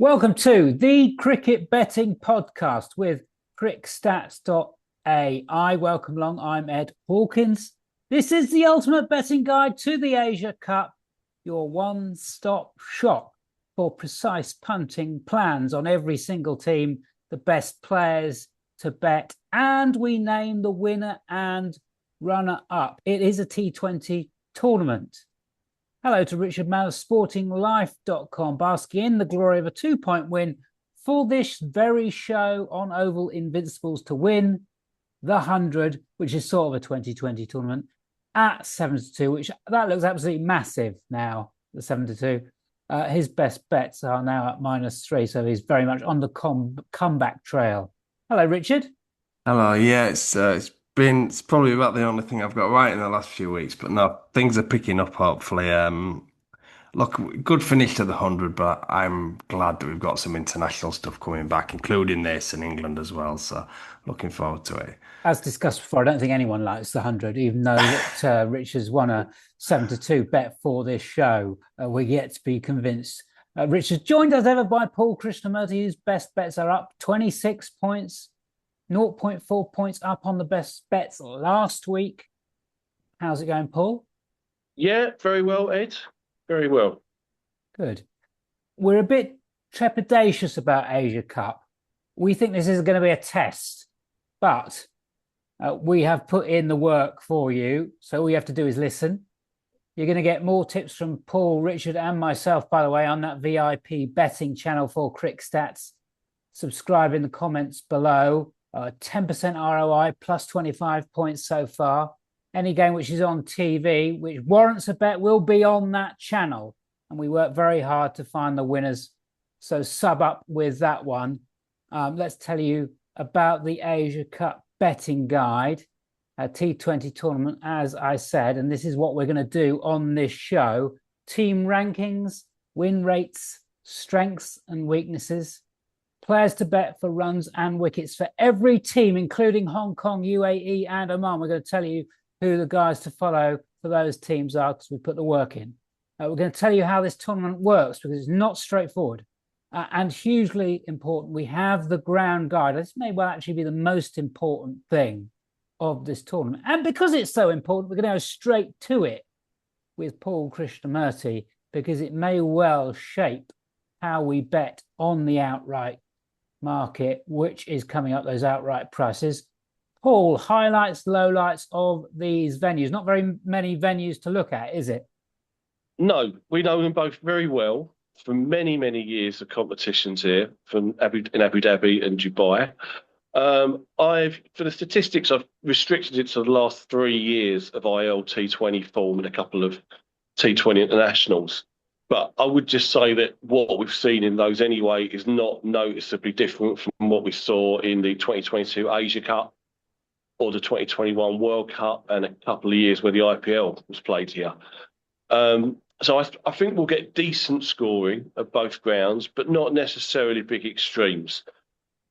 Welcome to the Cricket Betting Podcast with crickstats.ai. Welcome along. I'm Ed Hawkins. This is the ultimate betting guide to the Asia Cup, your one-stop shop for precise punting plans on every single team, the best players to bet, and we name the winner and runner-up. It is a T20 tournament. Hello to Richard Mann of sportinglife.com, basking in the glory of a 2-point win for this very show on Oval Invincibles to win the 100, which is sort of a 2020 tournament, at 7-2, which that looks absolutely massive now, the 7-2. His best bets are now at -3, so he's very much on the comeback trail. Hello, Richard. Hello, yeah, it's probably about the only thing I've got right in the last few weeks, but no, things are picking up hopefully. Look, good finish to the 100, but I'm glad that we've got some international stuff coming back, including this in England as well. So looking forward to it. As discussed before, I don't think anyone likes the 100, even though that Richard's won a 7-2 bet for this show. We're yet to be convinced. Richard's joined as ever by Paul Krishnamurty, whose best bets are up 26 points, 0.4 points up on the best bets last week. How's it going, Paul? Yeah, very well, Ed. Very well. Good. We're a bit trepidatious about Asia Cup. We think this is going to be a test, but we have put in the work for you. So all you have to do is listen. You're going to get more tips from Paul, Richard, and myself, by the way, on that VIP betting channel for Crick Stats. Subscribe in the comments below. 10% ROI plus 25 points so far. Any game which is on TV, which warrants a bet, will be on that channel. And we work very hard to find the winners. So sub up with that one. Let's tell you about the Asia Cup betting guide, a T20 tournament, as I said. And this is what we're going to do on this show. Team rankings, win rates, strengths and weaknesses, players to bet for runs and wickets for every team, including Hong Kong, UAE, and Oman. We're going to tell you who the guys to follow for those teams are because we put the work in. We're going to tell you how this tournament works because it's not straightforward and hugely important. We have the ground guide. This may well actually be the most important thing of this tournament. And because it's so important, we're going to go straight to it with Paul Krishnamurty because it may well shape how we bet on the outright market, which is coming up, those outright prices. Paul, highlights, lowlights of these venues. Not very many venues to look at, is it? No, we know them both very well from many, many years of competitions here in Abu Dhabi and Dubai. For the statistics, I've restricted it to the last 3 years of IL T20 form and a couple of T20 internationals. But I would just say that what we've seen in those anyway is not noticeably different from what we saw in the 2022 Asia Cup or the 2021 World Cup and a couple of years where the IPL was played here. So I think we'll get decent scoring at both grounds, but not necessarily big extremes.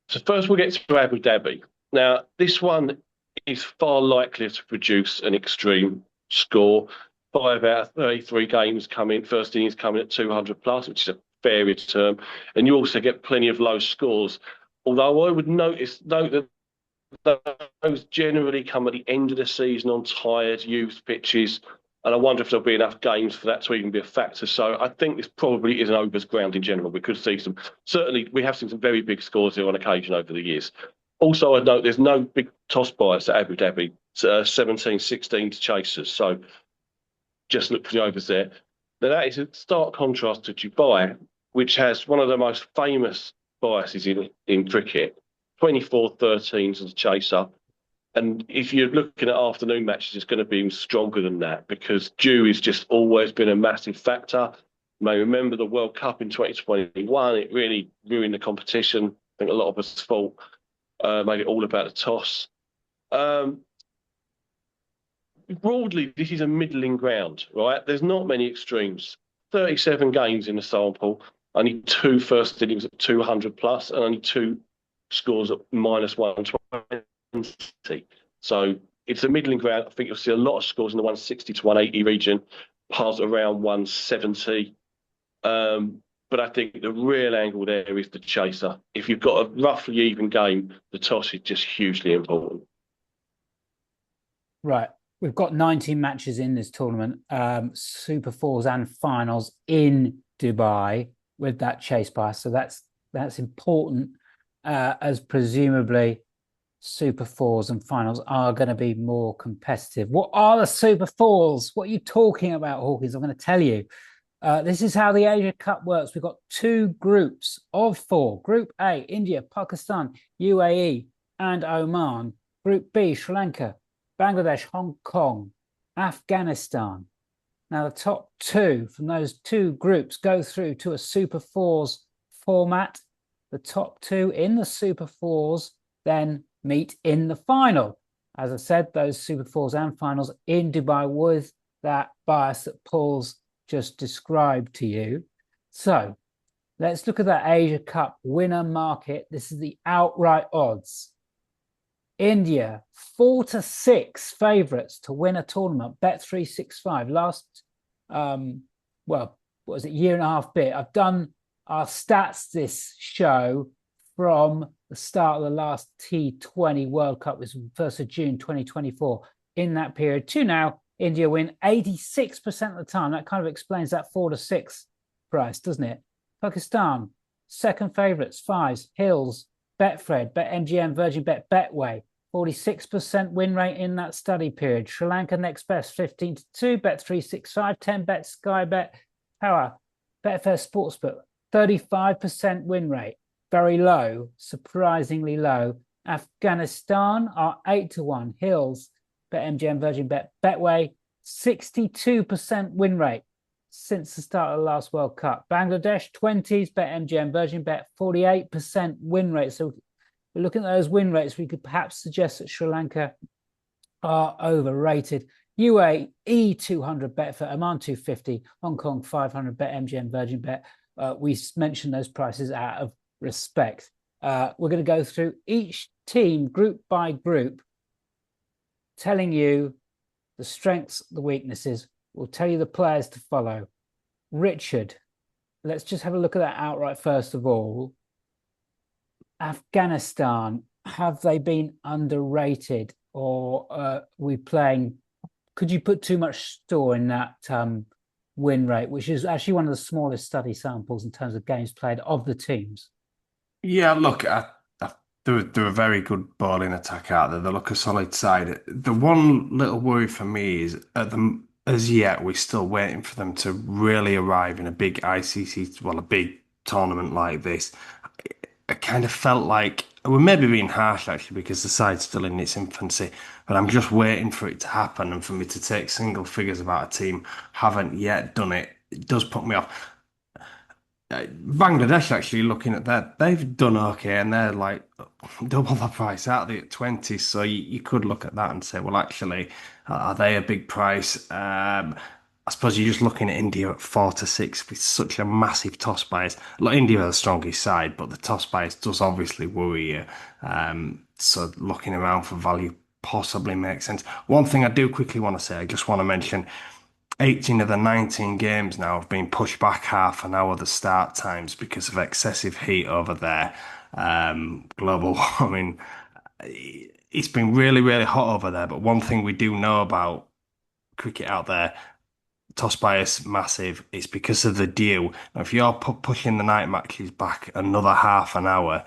So first we'll get to Abu Dhabi. Now, this one is far likelier to produce an extreme score. 5 out of 33 games coming, first innings coming at 200 plus, which is a fair return. And you also get plenty of low scores. Although I would note that those generally come at the end of the season on tired youth pitches. And I wonder if there'll be enough games for that to even be a factor. So I think this probably is an overs ground in general. We could see certainly we have seen some very big scores here on occasion over the years. Also, I'd note there's no big toss bias at Abu Dhabi, 17-16 to chasers. So just look for the overs there. Now that is a stark contrast to Dubai, which has one of the most famous biases in cricket, 24-13 as a chaser. And if you're looking at afternoon matches, it's going to be even stronger than that because dew has just always been a massive factor. You may remember the World Cup in 2021. It really ruined the competition. I think a lot of us thought made it all about the toss. Broadly, this is a middling ground, right? There's not many extremes. 37 games in the sample, only 2 first innings at 200 plus, and only 2 scores at -120. So it's a middling ground. I think you'll see a lot of scores in the 160 to 180 region, pars around 170. But I think the real angle there is the chaser. If you've got a roughly even game, the toss is just hugely important. Right. We've got 19 matches in this tournament, Super Fours and finals in Dubai with that chase bias. So that's important, as presumably Super Fours and finals are going to be more competitive. What are the Super Fours? What are you talking about, Hawkins? I'm going to tell you. This is how the Asia Cup works. We've got 2 groups of 4. Group A, India, Pakistan, UAE, and Oman. Group B, Sri Lanka, Bangladesh, Hong Kong, Afghanistan. Now, the top 2 from those 2 groups go through to a Super Fours format. The top 2 in the Super Fours then meet in the final. As I said, those Super Fours and finals in Dubai with that bias that Paul's just described to you. So let's look at that Asia Cup winner market. This is the outright odds. India, 4-6 favourites to win a tournament. Bet365. Last, what was it, year and a half bit. I've done our stats this show from the start of the last T20 World Cup, which was 1st of June 2024. In that period to now, India win 86% of the time. That kind of explains that 4-6 price, doesn't it? Pakistan, second favourites, 5s, Hills, Betfred, BetMGM, Virgin Bet, Betway, 46% win rate in that study period. Sri Lanka next best, 15-2, Bet365, 10 Bet, Sky Bet, Power, Betfair Sportsbook, 35% win rate. Very low, surprisingly low. Afghanistan are 8-1, Hills, BetMGM, Virgin Bet, Betway, 62% win rate since the start of the last World Cup. Bangladesh, 20s, BetMGM, Virgin Bet, 48% win rate. So we're looking at those win rates. We could perhaps suggest that Sri Lanka are overrated. UAE 200 Betfair, Oman 250, Hong Kong 500 BetMGM, Virgin Bet. We mentioned those prices out of respect. We're going to go through each team group by group, telling you the strengths, the weaknesses. We'll tell you the players to follow. Richard, let's just have a look at that outright first of all. Afghanistan, have they been underrated, or we playing? Could you put too much store in that win rate, which is actually one of the smallest study samples in terms of games played of the teams? Yeah, look, they're a very good bowling attack out there. They look a solid side. The one little worry for me is as yet we're still waiting for them to really arrive in a big ICC, well, a big tournament like this. I kind of felt like we're maybe being harsh actually because the side's still in its infancy, but I'm just waiting for it to happen and for me to take single figures about a team haven't yet done it. It does put me off. Bangladesh actually looking at that, they've done okay and they're like double the price out there at 20. So you could look at that and say, well, actually, are they a big price? I suppose you're just looking at India at 4-6 with such a massive toss bias. Look, India are the strongest side, but the toss bias does obviously worry you. So looking around for value possibly makes sense. One thing I do quickly want to say, I just want to mention 18 of the 19 games now have been pushed back half an hour the start times because of excessive heat over there. Global warming. It's been really, really hot over there. But one thing we do know about cricket out there, toss bias massive. It's because of the dew. Now, if you're pushing the night matches back another half an hour,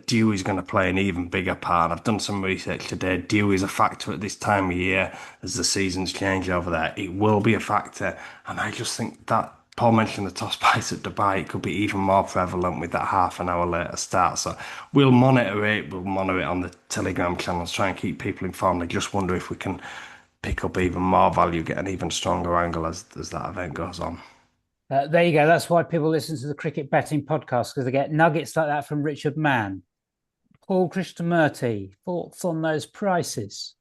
dew is going to play an even bigger part. I've done some research today. Dew is a factor at this time of year as the seasons change over there. It will be a factor. And I just think that Paul mentioned the toss bias at Dubai. It could be even more prevalent with that half an hour later start. So we'll monitor it. We'll monitor it on the Telegram channels, try and keep people informed. I just wonder if we can pick up even more value, get an even stronger angle as that event goes on. There you go. That's why people listen to the cricket betting podcast, because they get nuggets like that from Richard Mann. Paul Krishnamurty, thoughts on those prices?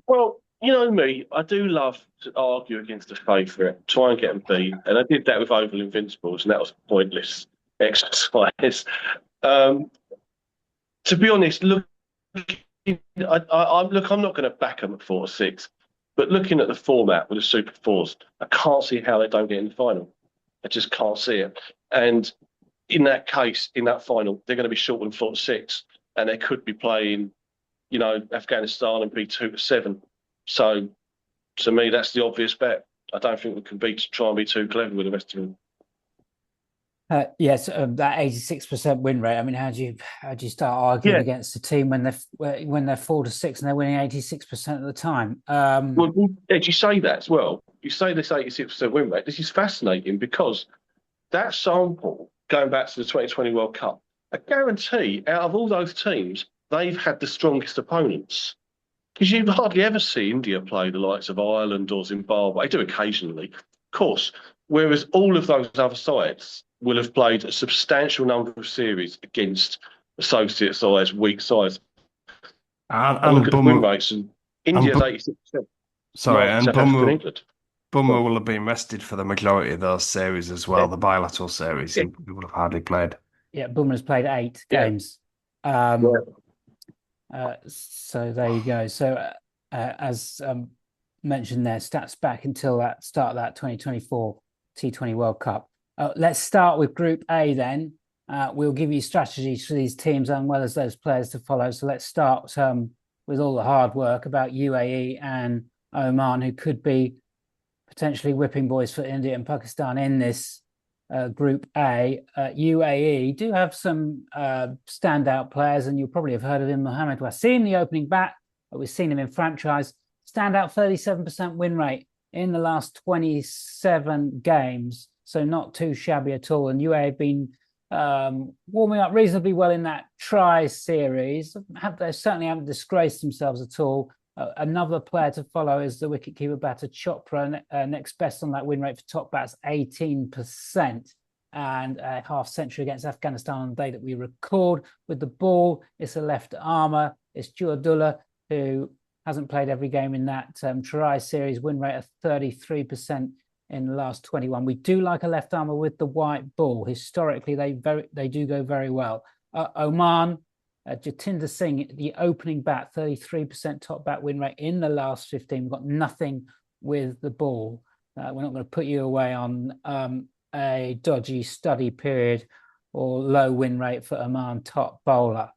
Well, you know me, I do love to argue against the favourite, try and get them beat. And I did that with Oval Invincibles, and that was a pointless exercise. To be honest, look, I'm not going to back them at 4-6, but looking at the format with the Super Fours, I can't see how they don't get in the final. I just can't see it. And in that case, in that final, they're going to be short on 4-6, and they could be playing, Afghanistan and be 2-7. So to me, that's the obvious bet. I don't think we can try and be too clever with the rest of them. Yes, that 86% win rate. I mean, how do you start arguing Yeah, against a team when they're 4-6 and they're winning 86% of the time? well, Ed, you say that as well. You say this 86% win rate. This is fascinating because that sample, going back to the 2020 World Cup, I guarantee out of all those teams, they've had the strongest opponents. Because you hardly ever see India play the likes of Ireland or Zimbabwe. They do occasionally, of course. Whereas all of those other sides will have played a substantial number of series against associate sides, weak sides. And look And at the win Bummer, rates, and and India's Bu- 86%, sorry, like and South Africa and England. Bummer Well, will have been rested for the majority of those series as yeah, well, the bilateral series. yeah, He would have hardly played. Yeah, Boomer's played 8 yeah. games. Um, Yeah. so there you go. So as mentioned there, stats back until that start of that 2024 T20 World Cup. Let's start with Group A then. We'll give you strategies for these teams as well as those players to follow. So let's start with all the hard work about UAE and Oman, who could be potentially whipping boys for India and Pakistan in this Group A. UAE do have some standout players, and you'll probably have heard of him, Mohamed Wasim, the opening bat. We've seen him in franchise. Standout 37% win rate in the last 27 games, so not too shabby at all. And UAE have been warming up reasonably well in that try series. They certainly haven't disgraced themselves at all. Another player to follow is the wicketkeeper batter Chopra, next best on that win rate for top bats, 18%, and a half century against Afghanistan on the day that we record. With the ball, it's a left armour. It's Juadullah, who hasn't played every game in that try series, win rate of 33% in the last 21. We do like a left armour with the white ball. Historically, they do go very well. Oman, Jatinder Singh, the opening bat, 33% top bat win rate in the last 15. We've got nothing with the ball. We're not going to put you away on a dodgy study period or low win rate for Oman top bowler.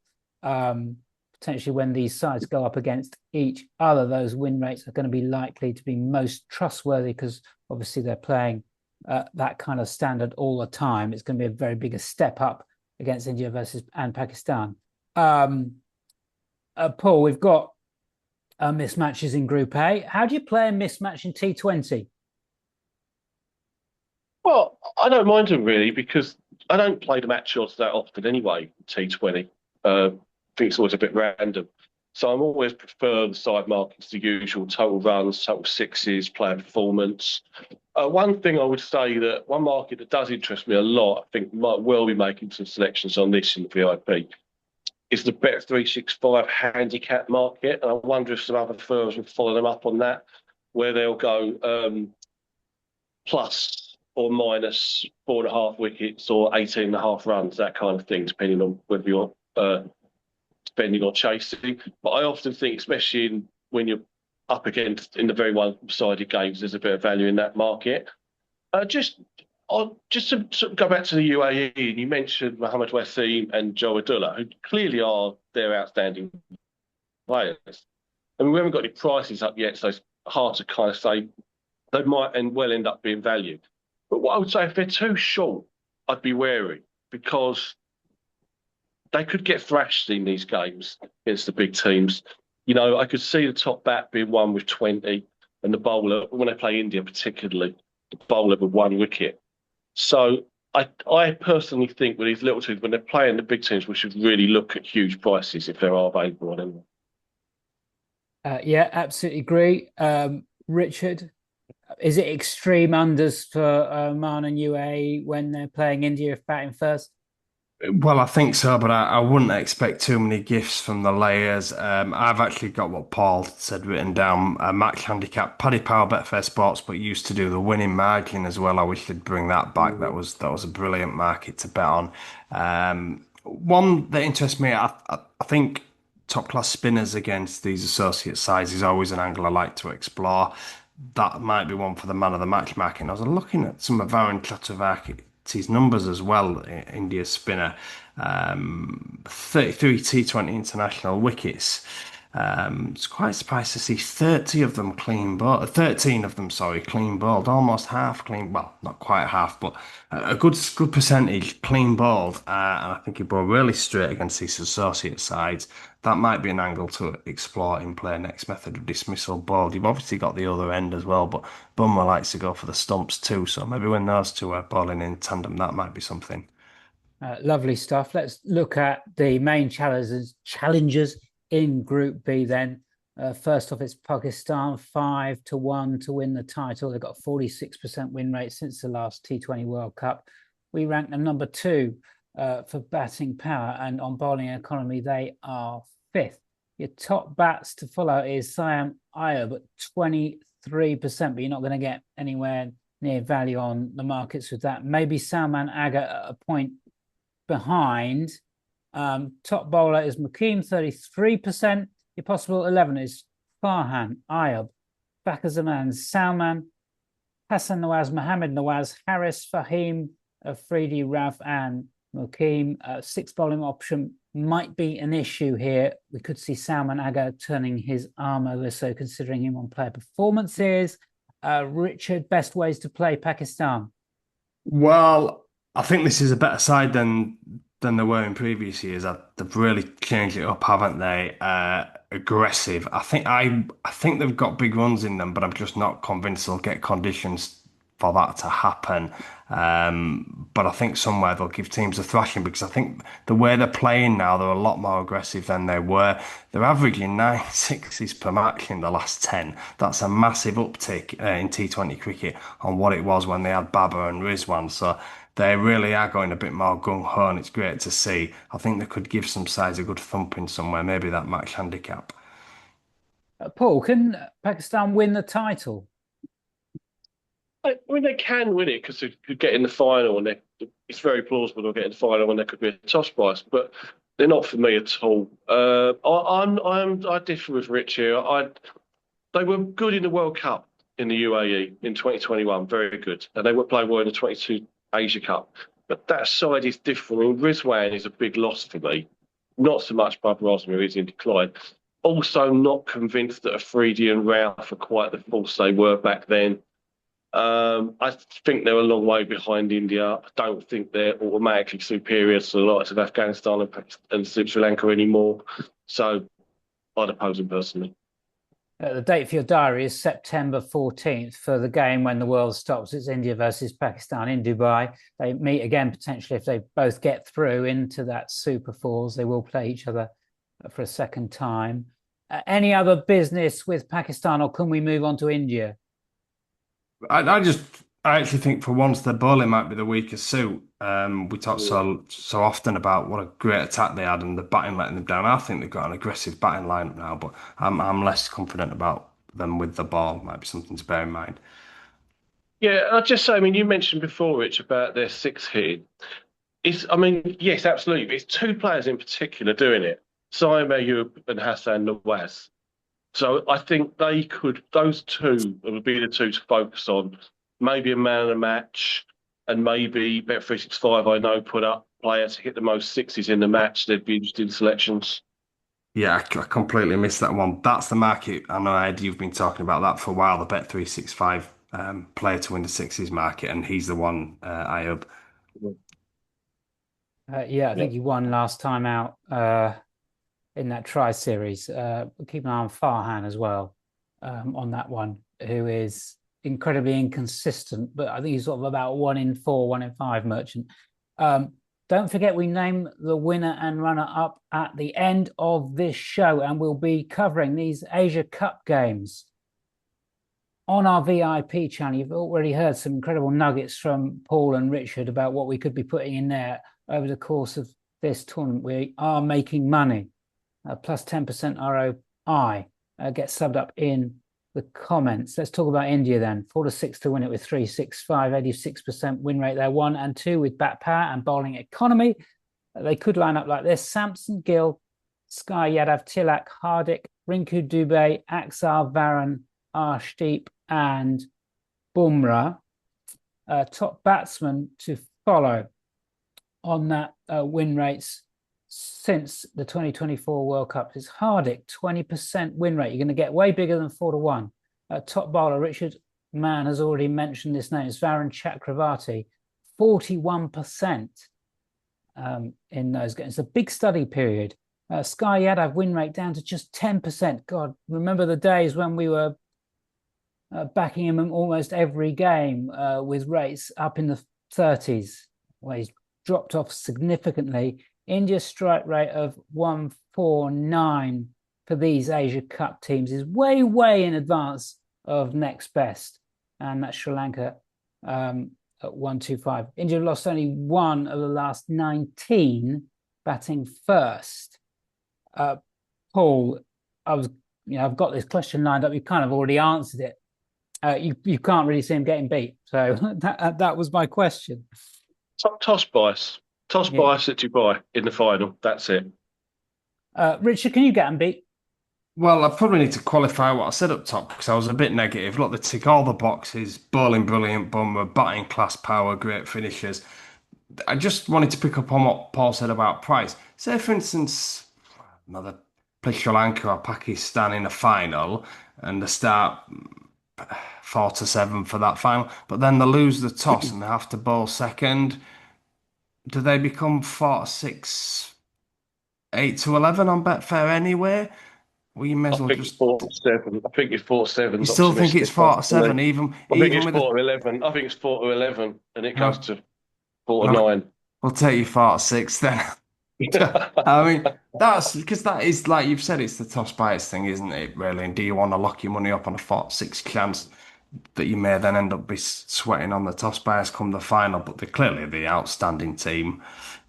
Potentially when these sides go up against each other, those win rates are going to be likely to be most trustworthy because obviously they're playing that kind of standard all the time. It's going to be a very big step up against India and Pakistan. Paul, we've got mismatches in Group A. How do you play a mismatch in T20? Well, I don't mind them really because I don't play the match shots that often anyway, T20. I think it's always a bit random. So I'm always prefer the side markings, the usual total runs, total sixes, player performance. One thing I would say that one market that does interest me a lot, I think might well be making some selections on this in the VIP, is the Bet365 handicap market. And I wonder if some other firms will follow them up on that, where they'll go plus or minus 4.5 wickets or 18.5 runs, that kind of thing, depending on whether you're spending or chasing. But I often think, especially when you're up against in the very one-sided games, there's a bit of value in that market. Just to sort of go back to the UAE, and you mentioned Mohamed Wasim and Joadullah, who clearly are their outstanding players. I mean, we haven't got any prices up yet, so it's hard to kind of say they might and well end up being valued. But what I would say, if they're too short, I'd be wary because they could get thrashed in these games against the big teams. I could see the top bat being one with 20 and the bowler, when they play India particularly, the bowler with 1 wicket. So I personally think with these little teams, when they're playing the big teams, we should really look at huge prices if there are available on them. Yeah, absolutely agree. Richard, is it extreme unders for Oman and UAE when they're playing India if batting first? Well, I think so, but I wouldn't expect too many gifts from the layers. I've actually got what Paul said written down, a match handicap. Paddy Power, Betfair Sports, but used to do the winning margin as well. I wish they'd bring that back. That was a brilliant market to bet on. One that interests me, I think top class spinners against these associate sides is always an angle I like to explore. that might be one for the man of the match marking. I was looking at some of Varun Chakravarti's numbers as well, India's spinner. 33 T20 international wickets. It's quite surprised to see 30 of them clean bowled, 13 of them, sorry, clean bowled, almost half clean, well, not quite half, but a good percentage clean bowled. And I think he bowled really straight against his associate sides. That might be an angle to explore in play next method of dismissal bowled. You've obviously got the other end as well, but Bummer likes to go for the stumps too. So maybe when those two are bowling in tandem, that might be something. Lovely stuff. Let's look at the main challengers in Group B then. First off, it's Pakistan 5-1 to win the title. They've got a 46% win rate since the last T20 World Cup. We rank them number 2 for batting power, and on bowling economy, they are 5th. Your top bats to follow is Siam Ayub at 23%, but you're not going to get anywhere near value on the markets with that. Maybe Salman Aga at a point behind. Top bowler is Mukim, 33%. Your possible 11 is Farhan, Ayub, Bakr Zaman, Salman, Hassan Nawaz, Mohammed Nawaz, Harris, Fahim, Afridi, Raf, and Mukim. 6th bowling option might be an issue here. We could see Salman Aga turning his arm over, so considering him on player performances. Richard, best ways to play Pakistan? Well, I think this is a better side than they were in previous years. They've really changed it up, haven't they? Aggressive. I think they've got big runs in them, but I'm just not convinced they'll get conditions for that to happen. But I think somewhere they'll give teams a thrashing, because I think the way they're playing now, they're a lot more aggressive than they were. They're averaging 9 sixes per match in the last 10. That's a massive uptick in T20 cricket on what it was when they had Babar and Rizwan. So they really are going a bit more gung-ho, and it's great to see. I think they could give some sides a good thumping somewhere, maybe that match handicap. Paul, can Pakistan win the title? I mean, they can win it because they could get in the final, and it's very plausible they'll get in the final, and there could be a toss price. But they're not for me at all. I differ with Rich here. They were good in the World Cup in the UAE in 2021, very good, and they were playing well in the 22 Asia Cup. But that side is different. I mean, Rizwan is a big loss for me. Not so much Babar Azmi, who is in decline. Also, not convinced that Afridi and Ralph are quite the force they were back then. I think they're a long way behind India. I don't think they're automatically superior to the likes of Afghanistan and Pakistan and Sri Lanka anymore. So I'd oppose them personally. The date for your diary is September 14th for the game when the world stops. It's India versus Pakistan in Dubai. They meet again potentially if they both get through into that Super Fours. They will play each other for a second time. Any other business with Pakistan, or can we move on to India? I actually think for once their bowling might be the weaker suit. We talk so often about what a great attack they had and the batting letting them down. I think they've got an aggressive batting lineup now, but I'm less confident about them with the ball. Might be something to bear in mind. Yeah, I'll just say, I mean, you mentioned before, Rich, about their 6 hitting. I mean, yes, absolutely. It's 2 players in particular doing it, Saim Ayub and Hassan Nawaz. So I think those 2 would be the 2 to focus on. Maybe a man of the match, and maybe Bet365, I know, put up players to hit the most 6s in the match. They'd be interested in selections. Yeah, I completely missed that one. That's the market. I know, Ed, you've been talking about that for a while. The Bet365 player to win the 6s market, and he's the one, Ayub. I think he won last time out in that try series. Keep an eye on Farhan as well on that one, who is incredibly inconsistent, but I think he's sort of about 1 in 4, 1 in 5 merchant. Don't forget, we name the winner and runner-up at the end of this show, and we'll be covering these Asia Cup games on our VIP channel. You've already heard some incredible nuggets from Paul and Richard about what we could be putting in there over the course of this tournament. We are making money, plus 10% ROI. Get subbed up in the comments. Let's talk about India then. 4-6 to win it with 365, 86% win rate there. 1 and 2 with bat power and bowling economy. They could line up like this: Samson, Gill, Sky, Yadav, Tilak, Hardik, Rinku Dubey, Axar, Varun, Arshdeep, and Bumrah. Top batsman to follow on that win rates since the 2024 World Cup is Hardik, 20% win rate. You're going to get way bigger than 4-1. Top bowler Richard Mann has already mentioned this name. It's Varun Chakravarti, 41% in those games. It's a big study period. Sky Yadav win rate down to just 10%. God, remember the days when we were backing him in almost every game with rates up in the 30s. Well, he's dropped off significantly. India's strike rate of 149 for these Asia Cup teams is way, way in advance of next best. And that's Sri Lanka at 125. India lost only one of the last 19 batting first. Paul, I've got this question lined up. You kind of already answered it. You can't really see him getting beat. So that was my question. Toss bias. Bias at Dubai in the final. That's it. Richard, can you get him beat? Well, I probably need to qualify what I said up top because I was a bit negative. Look, they tick all the boxes. Bowling brilliant, Bumrah, batting class power, great finishers. I just wanted to pick up on what Paul said about price. Say, for instance, another play Sri Lanka or Pakistan in a final and they start 4-7 for that final, but then they lose the toss and they have to bowl second. Do they become 4-6, 8-11 on Betfair anyway? Well, you may as well just. 4-7. I think it's 4-7. You still think it's 4-7, even I think it's with 4-11. I think it's 4-11, and it goes to 4-9. We'll take you 4-6 then. I mean, that's because that is, like you've said, it's the toss bias thing, isn't it, really? And do you want to lock your money up on a 4-6 chance that you may then end up be sweating on the toss bias come the final? But they're clearly the outstanding team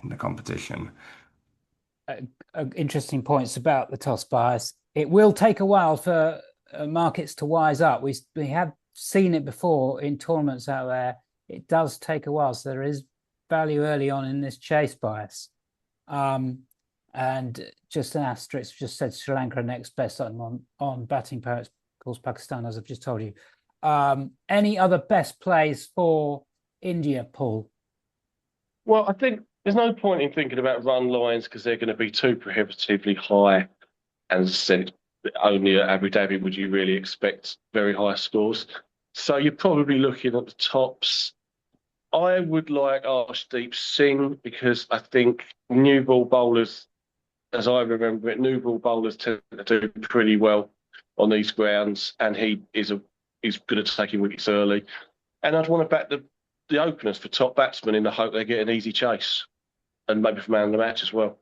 in the competition. Interesting points about the toss bias. It will take a while for markets to wise up. We have seen it before in tournaments out there. It does take a while, so there is value early on in this chase bias. And just an asterisk, just said Sri Lanka next best on batting power. Of course, Pakistan, as I've just told you. Any other best plays for India, Paul? Well, I think there's no point in thinking about run lines because they're going to be too prohibitively high. And said only at Abu Dhabi would you really expect very high scores. So you're probably looking at the tops. I would like Arshdeep Singh because I think new ball bowlers, as I remember it, new ball bowlers tend to do pretty well on these grounds, and he's good at taking wickets early. And I'd want to back the openers for top batsmen in the hope they get an easy chase, and maybe for man of the match as well.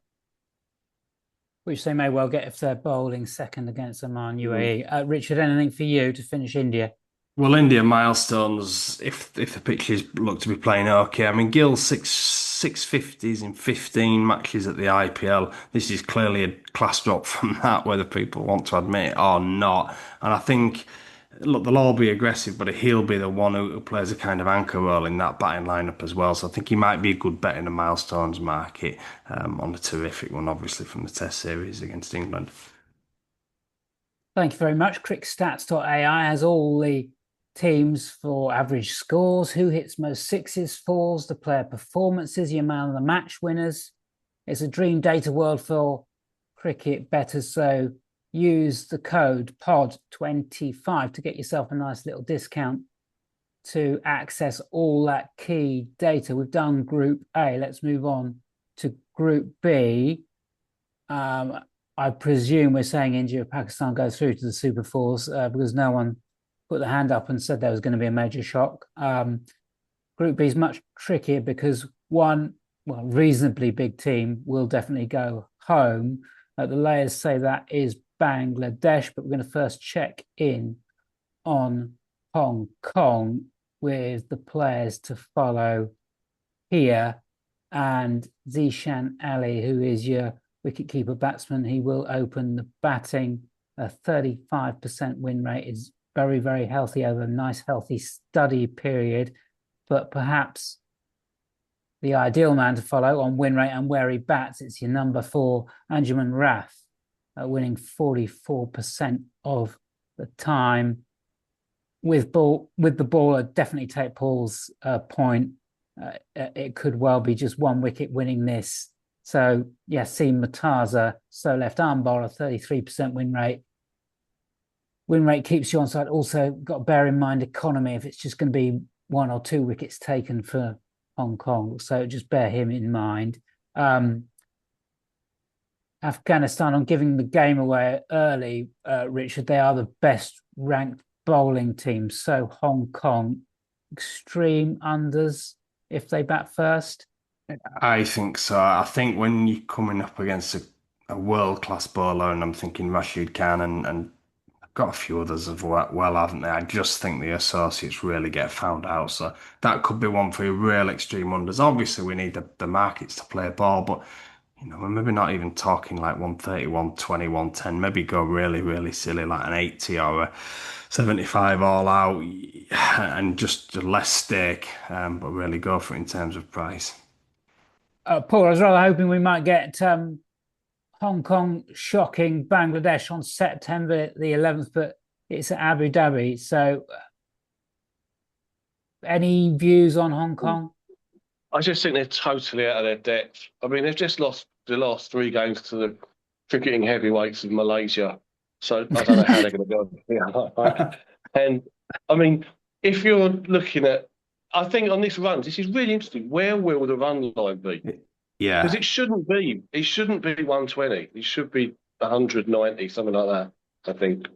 Which they may well get if they're bowling second against Oman UAE. Richard, anything for you to finish India? Well, India milestones, if the pitches look to be playing okay. I mean, Gill's 650s in 15 matches at the IPL. This is clearly a class drop from that, whether people want to admit it or not. And I think, look, they'll all be aggressive, but he'll be the one who plays a kind of anchor role in that batting lineup as well. So I think he might be a good bet in the milestones market on a terrific one, obviously, from the Test series against England. Thank you very much. Crickstats.ai has all the teams for average scores, who hits most sixes, fours, the player performances, your man of the match winners. It's a dream data world for cricket bettors, so use the code POD25 to get yourself a nice little discount to access all that key data. We've done Group A. Let's move on to Group B. I presume we're saying India or Pakistan go through to the Super Fours because no one put their hand up and said there was going to be a major shock. Group B is much trickier because one reasonably big team will definitely go home. The layers say that is Bangladesh, but we're going to first check in on Hong Kong with the players to follow here. And Zishan Ali, who is your wicketkeeper batsman, he will open the batting. A 35% win rate is very, very healthy over a nice, healthy study period. But perhaps the ideal man to follow on win rate and where he bats, it's your number 4, Anjuman Rath, winning 44% of the time. with the ball, I'd definitely take Paul's point. It could well be just one wicket winning this. So yeah, see Mataza, so left arm bowler, 33% win rate. Win rate keeps you on side. Also, got to bear in mind economy if it's just going to be one or two wickets taken for Hong Kong. So just bear him in mind. Afghanistan, on giving the game away early, Richard, they are the best ranked bowling team. So Hong Kong, extreme unders if they bat first. I think so. I think when you're coming up against a world-class bowler, and I'm thinking Rashid Khan and I've got a few others as well, haven't they? I just think the associates really get found out. So that could be one for your real extreme unders. Obviously, we need the markets to play ball, but we're maybe not even talking like 130, 120, 110. Maybe go really, really silly, like an 80 or a 75 all out, and just less stake, but really go for it in terms of price. Paul, I was rather hoping we might get Hong Kong shocking Bangladesh on September the 11th, but it's at Abu Dhabi. So, any views on Hong Kong? I just think they're totally out of their depth. I mean, they've just lost the last three games to the cricketing heavyweights of Malaysia. So I don't know how they're going to go. Yeah. And I mean, if you're looking at, I think on this run, this is really interesting. Where will the run line be? Yeah, Because it shouldn't be 120. It should be 190, something like that, I think.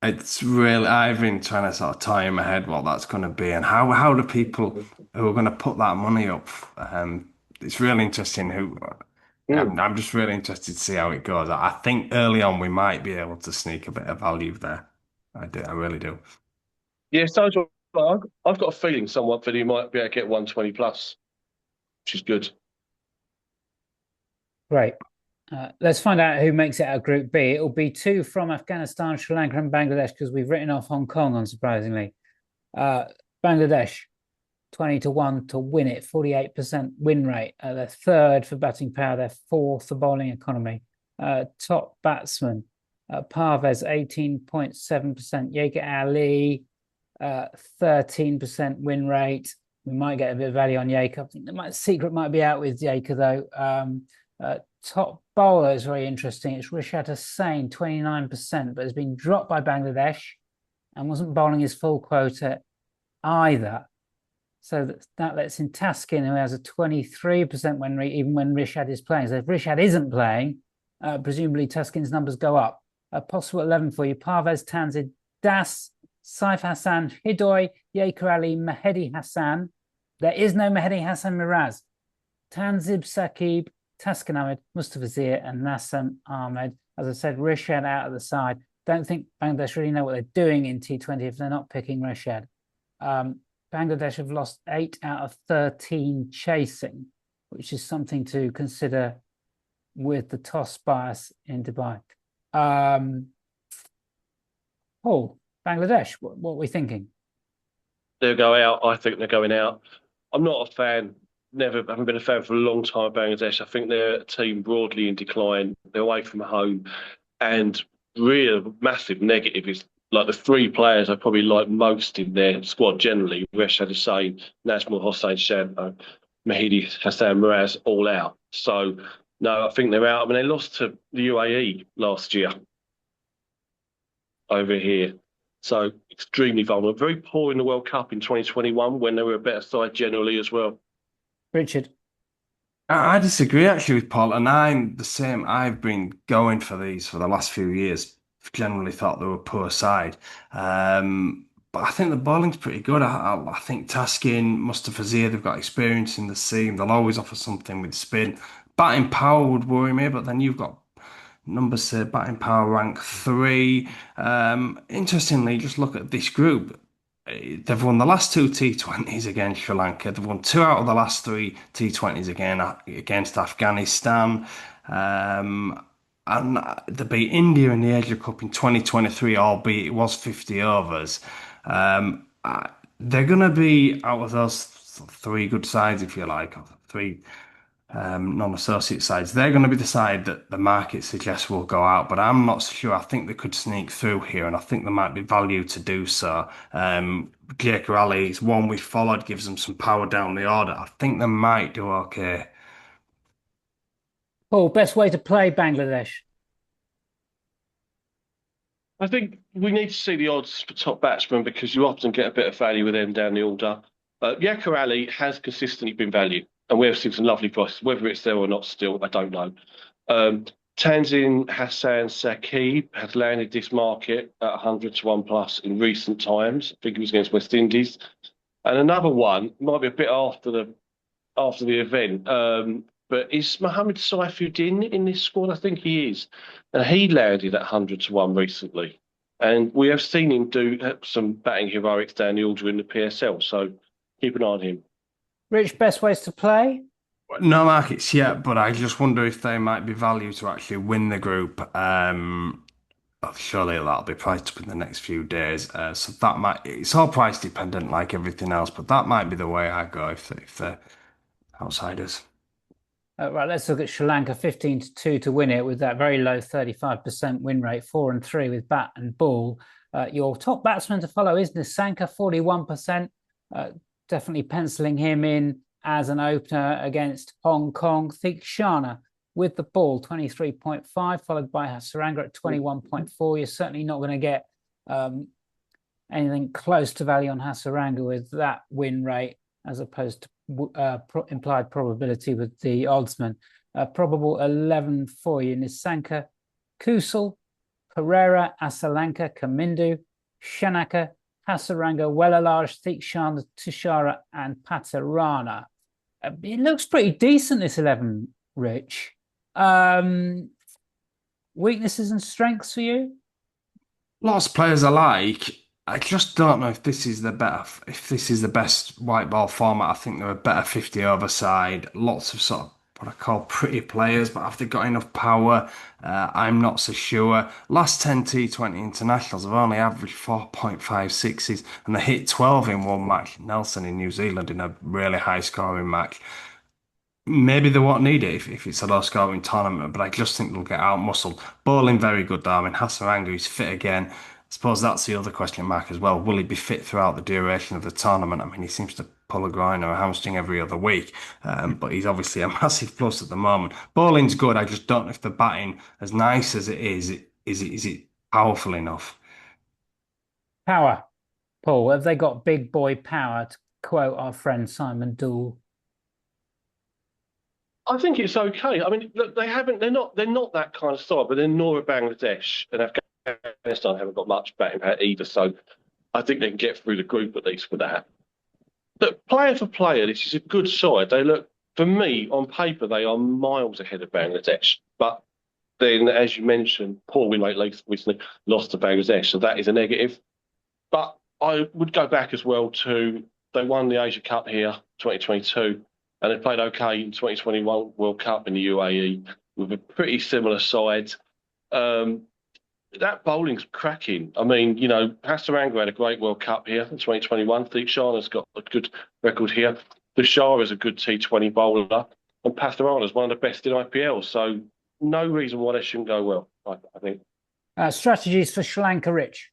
it's really, I've been trying to sort of tie in my head what that's going to be and how do people who are going to put that money up. It's really interesting who. Mm. I'm just really interested to see how it goes. I think early on we might be able to sneak a bit of value there. I do, I really do. Yeah, so I've got a feeling somewhat that he might be able to get 120 plus, which is good. Great. Let's find out who makes it out of Group B. It'll be two from Afghanistan, Sri Lanka, and Bangladesh because we've written off Hong Kong, unsurprisingly. Bangladesh, 20 to 1 to win it, 48% win rate. They're third for batting power, they're fourth for bowling economy. Top batsman, Parvez, 18.7%. Yeager Ali, 13% win rate. We might get a bit of value on Yeager. I think the secret might be out with Yeager, though. Top bowler is very interesting. It's Rishad Hussain, 29%, but has been dropped by Bangladesh and wasn't bowling his full quota either. So that lets in Taskin, who has a 23% win rate, even when Rishad is playing. So if Rishad isn't playing, presumably Taskin's numbers go up. A possible 11 for you: Parvez, Tanzid, Das, Saif Hassan, Hidoy, Yeager Ali, Mahedi Hassan. There is no Mahedi Hassan Miraz. Tanzib Saqib, Taskin Ahmed, Mustafa Zia, and Nassam Ahmed. As I said, Rishad out of the side. Don't think Bangladesh really know what they're doing in T20 if they're not picking Rishad. Bangladesh have lost 8 out of 13 chasing, which is something to consider with the toss bias in Dubai. Paul, Bangladesh, what are we thinking? They'll go out. I think they're going out. I'm not a fan. Haven't been a fan for a long time of Bangladesh. I think they're a team broadly in decline. They're away from home. And real massive negative is like the three players I probably like most in their squad generally: Reshad Hussain, Nazmul Hossain Shanto, Mahidi Hassan Miraz, all out. So, no, I think they're out. I mean, they lost to the UAE last year over here. So, extremely vulnerable. Very poor in the World Cup in 2021 when they were a better side generally as well. Richard. I disagree actually with Paul, and I'm the same. I've been going for these for the last few years. Generally thought they were a poor side. But I think the bowling's pretty good. I think Taskin, Mustafa Zia, they've got experience in the seam. They'll always offer something with spin. Batting power would worry me, but then you've got numbers say batting power rank 3. Interestingly, just look at this group. They've won the last two T20s against Sri Lanka. They've won 2 out of the last 3 T20s again against Afghanistan. And they beat India in the Asia Cup in 2023, albeit it was 50 overs. They're going to be out of those 3 good sides, if you like, or 3 non-associate sides. They're going to be the side that the market suggests will go out, but I'm not so sure. I think they could sneak through here, and I think there might be value to do so. Jake Raleigh is one we followed, gives them some power down the order. I think they might do okay. Paul, best way to play Bangladesh? I think we need to see the odds for top batsmen because you often get a bit of value with them down the order. Yakar Ali has consistently been valued, and we have seen some lovely prices. Whether it's there or not still, I don't know. Tanzin Hassan Saqib has landed this market at 100 to 1 plus in recent times. I think it was against West Indies. And another one might be a bit after the event. But is Mohammed Saifuddin in this squad? I think he is. And he landed at 100 to 1 recently. And we have seen him do some batting heroics down the order in the PSL. So keep an eye on him. Rich, best ways to play? No markets yet, but I just wonder if they might be value to actually win the group. Surely that'll be priced up in the next few days. So that might, it's all price dependent like everything else, but that might be the way I go if they're outsiders. Right, let's look at Sri Lanka 15-2 to win it with that very low 35% win rate, 4-3 with bat and ball. Your top batsman to follow is Nissanka, 41%. Definitely penciling him in as an opener against Hong Kong. Theekshana with the ball, 23.5, followed by Hasaranga at 21.4. You're certainly not going to get anything close to value on Hasaranga with that win rate as opposed to implied probability with the oddsman. Probable 11 for you: Nissanka, Kusal, Pereira, Asalanka, Kamindu, Shanaka, Hasaranga, Wellalage, Theekshana, Tushara, and Patarana. It looks pretty decent, this 11, Rich. Weaknesses and strengths for you? Lots of players I like. I just don't know if this is the best white ball format. I think they're a better 50 over side. Lots of sort of what I call pretty players, but have they got enough power? I'm not so sure. Last 10 T20 internationals have only averaged 4.56s, and they hit 12 in one match. Nelson in New Zealand in a really high scoring match. Maybe they won't need it if it's a low scoring tournament, but I just think they'll get out muscled. Bowling very good though. I mean, Hasaranga is fit again. I suppose that's the other question mark as well. Will he be fit throughout the duration of the tournament? I mean, he seems to pull a groin or a hamstring every other week, but he's obviously a massive plus at the moment. Bowling's good. I just don't know if the batting, as nice as it is it powerful enough? Power, Paul. Have they got big boy power, to quote our friend Simon Dool? I think it's okay. I mean, look, they haven't. They're not that kind of style, but they're nor Bangladesh and Afghanistan haven't got much batting power either. So I think they can get through the group at least with that. But player for player, this is a good side. They look, for me, on paper, they are miles ahead of Bangladesh. But then, as you mentioned, Paul Winlake recently lost to Bangladesh, so that is a negative. But I would go back as well to they won the Asia Cup here, 2022. And they played okay in 2021 World Cup in the UAE with a pretty similar side. That bowling's cracking. I mean, you know, Hasaranga had a great World Cup here in 2021. Theekshana's got a good record here. Tushara's a good T20 bowler. And Patharana's one of the best in IPL. So no reason why they shouldn't go well, I think. Strategies for Sri Lanka, Rich?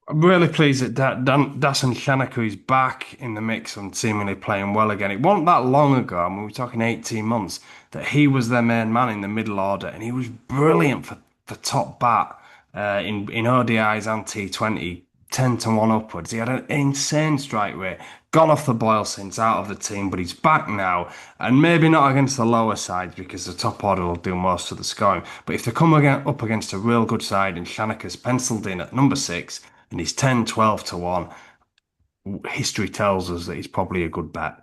I'm really pleased that Dasan Shanaka is back in the mix and seemingly playing well again. It wasn't that long ago, I mean, we're talking 18 months, that he was their main man in the middle order, and he was brilliant for top bat in ODIs and T20, 10 to 1 upwards. He had an insane strike rate, gone off the boil since, out of the team, but he's back now, and maybe not against the lower sides because the top order will do most of the scoring. But if they come up against a real good side and Shanaka's penciled in at number 6, and he's 10, 12 to 1. History tells us that he's probably a good bet.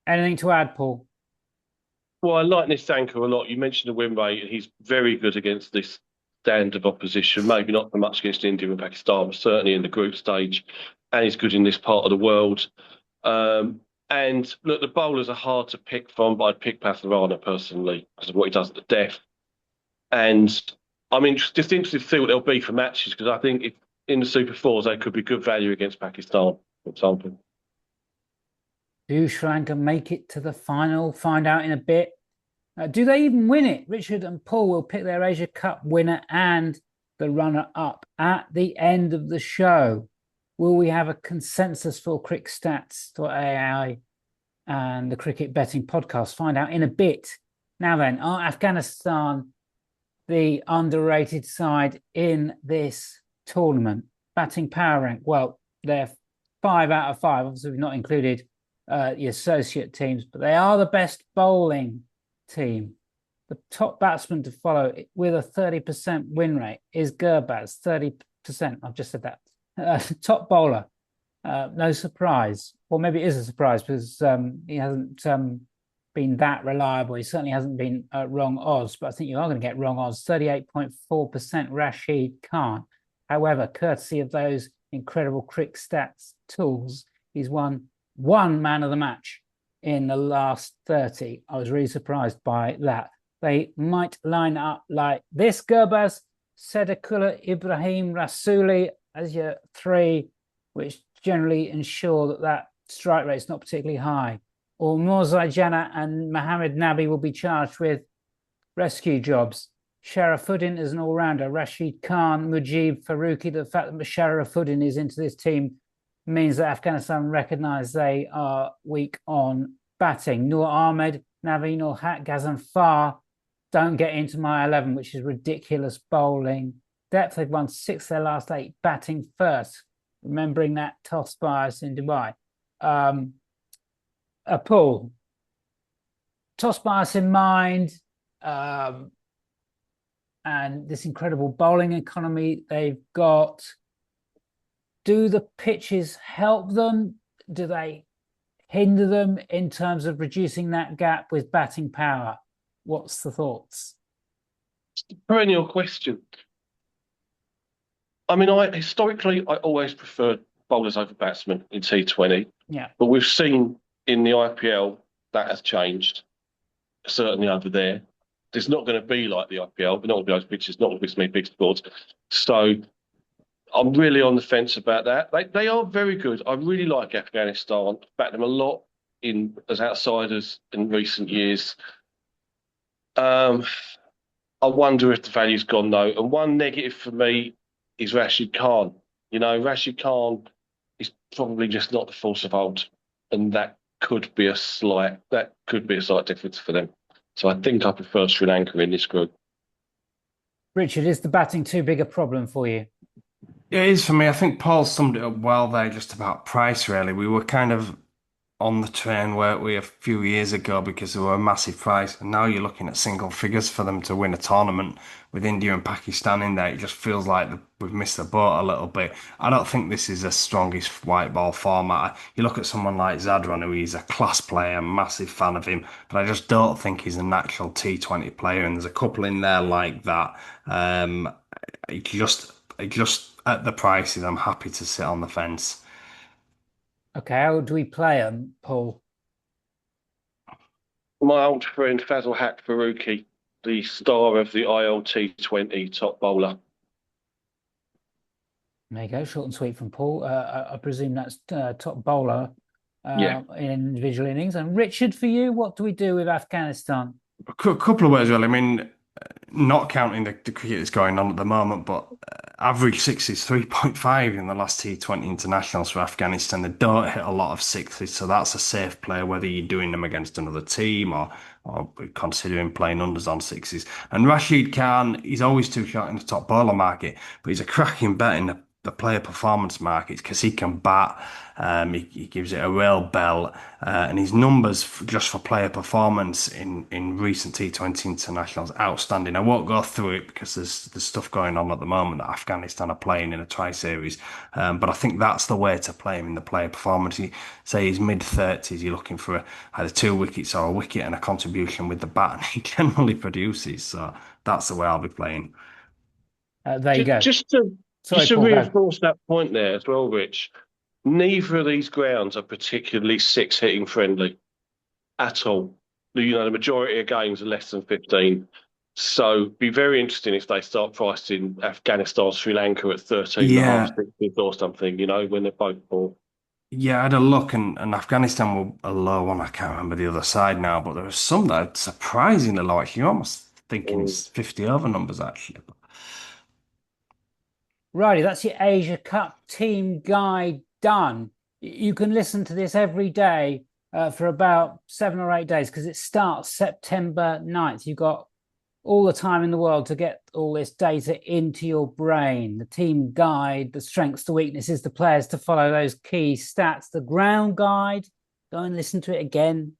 Anything to add, Paul? Well, I like Nissanka a lot. You mentioned the win rate, and he's very good against this stand of opposition. Maybe not so much against India and Pakistan, but certainly in the group stage. And he's good in this part of the world. And look, the bowlers are hard to pick from, but I'd pick Patharana personally because of what he does at the death. And I mean, just interested to see what they'll be for matches because I think if in the Super Fours they could be good value against Pakistan, for example. Do Sri Lanka make it to the final? Find out in a bit. Do they even win it? Richard and Paul will pick their Asia Cup winner and the runner-up at the end of the show. Will we have a consensus for crickstats.ai and the Cricket Betting Podcast? Find out in a bit. Now then, are Afghanistan the underrated side in this tournament? Batting power rank, well, they're 5 out of 5. Obviously, we've not included the associate teams, but they are the best bowling team. The top batsman to follow with a 30% win rate is Gurbaz, 30%. I've just said that. Top bowler, no surprise. Well, maybe it is a surprise because he hasn't been that reliable. He certainly hasn't been wrong odds, but I think you are going to get wrong odds. 38.4% Rashid Khan. However, courtesy of those incredible Crick Stats tools, he's won one man of the match in the last 30. I was really surprised by that. They might line up like this: Gurbaz, Sedekula, Ibrahim, Rasuli as your 3, which generally ensure that strike rate is not particularly high. Or Morzai Jana and Mohammed Nabi will be charged with rescue jobs. Sharafuddin is an all-rounder. Rashid Khan, Mujib, Faruqi. The fact that Sharafuddin is into this team means that Afghanistan recognise they are weak on batting. Noor Ahmed, Naveen ul Haq, Gazanfar don't get into my 11, which is ridiculous bowling depth. They've won 6 of their last 8 batting first, remembering that toss bias in Dubai. Paul, toss bias in mind, and this incredible bowling economy they've got. Do the pitches help them? Do they hinder them in terms of reducing that gap with batting power? What's the thoughts? It's a perennial question. I mean, historically, I always preferred bowlers over batsmen in T20. Yeah. But we've seen in the IPL that has changed, certainly over there. There's not going to be like the IPL, but not going to be those pitches, not going to be so many big scores. So I'm really on the fence about that. They are very good. I really like Afghanistan. Backed them a lot as outsiders in recent years. I wonder if the value's gone though. And one negative for me is Rashid Khan. You know, Rashid Khan is probably just not the force of old, and that could be a slight difference for them. So I think I prefer Sri Lanka in this group. Richard, is the batting too big a problem for you? It is for me. I think Paul summed it up well there, just about price, really. We were kind of on the train, weren't we, a few years ago because they were a massive price. And now you're looking at single figures for them to win a tournament with India and Pakistan in there. It just feels like we've missed the boat a little bit. I don't think this is the strongest white ball format. You look at someone like Zadran, who is a class player, massive fan of him, but I just don't think he's a natural T20 player. And there's a couple in there like that. It just at the prices, I'm happy to sit on the fence. Okay, how do we play them, Paul? My old friend Fazal Haq Faruqi, the star of the ILT20 top bowler. There you go, short and sweet from Paul. I presume that's top bowler in individual innings. And Richard, for you, what do we do with Afghanistan? A couple of words, really. I mean, not counting the cricket that's going on at the moment, but average sixes 3.5 in the last T20 internationals for Afghanistan. They don't hit a lot of sixes, so that's a safe play, whether you're doing them against another team or considering playing unders on sixes. And Rashid Khan, he's always too short in the top bowler market, but he's a cracking bet in the player performance markets because he can bat. He gives it a real bell, and his numbers just for player performance in recent T20 internationals outstanding. I won't go through it because there's stuff going on at the moment that Afghanistan are playing in a tri-series, but I think that's the way to play him in the player performance. Say he's mid-30s, you're looking for either 2 wickets or a wicket and a contribution with the bat, and he generally produces. So that's the way I'll be playing. There you go. Just to reinforce that point there as well, Rich, neither of these grounds are particularly hitting friendly at all. You know, the majority of games are less than 15. So be very interesting if they start pricing Afghanistan, Sri Lanka at 13 and a half, 16 or something, you know, when they're both poor. Yeah, I had a look, and Afghanistan were a low one. I can't remember the other side now, but there were some that are surprisingly low. You're almost thinking Mm. it's 50 over numbers, actually. Righty, that's your Asia Cup team guide done. You can listen to this every day for about 7 or 8 days because it starts September 9th. You've got all the time in the world to get all this data into your brain. The team guide, the strengths, the weaknesses, the players to follow, those key stats, the ground guide. Go and listen to it again.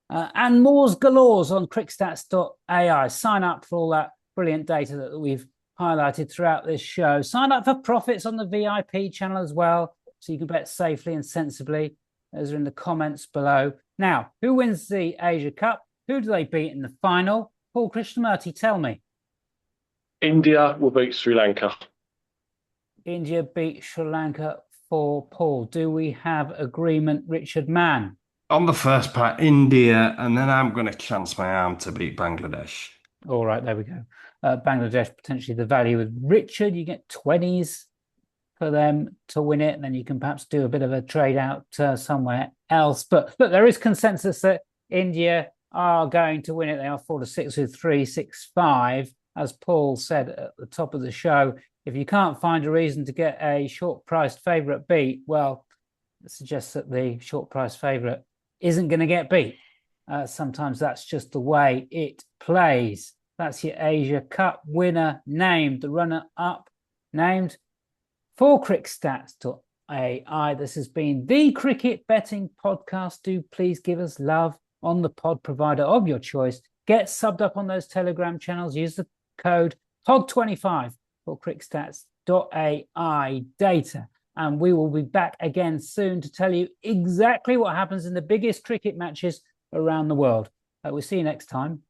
And more's galores on crickstats.ai. Sign up for all that brilliant data that we've highlighted throughout this show. Sign up for profits on the VIP channel as well, so you can bet safely and sensibly. Those are in the comments below. Now, who wins the Asia Cup? Who do they beat in the final? Paul Krishnamurty, tell me. India will beat Sri Lanka. India beat Sri Lanka for Paul. Do we have agreement, Richard Mann? On the first part, India, and then I'm going to chance my arm to beat Bangladesh. All right, there we go. Bangladesh, potentially the value with Richard. You get 20s for them to win it, and then you can perhaps do a bit of a trade out somewhere else. But look, there is consensus that India are going to win it. They are 4-6 with 3-6-5. As Paul said at the top of the show, if you can't find a reason to get a short-priced favourite beat, well, it suggests that the short-priced favourite isn't going to get beat. Sometimes that's just the way it plays. That's your Asia Cup winner named, the runner-up named for crickstats.ai. This has been the Cricket Betting Podcast. Do please give us love on the pod provider of your choice. Get subbed up on those Telegram channels. Use the code POD25 for crickstats.ai data. And we will be back again soon to tell you exactly what happens in the biggest cricket matches around the world. We'll see you next time.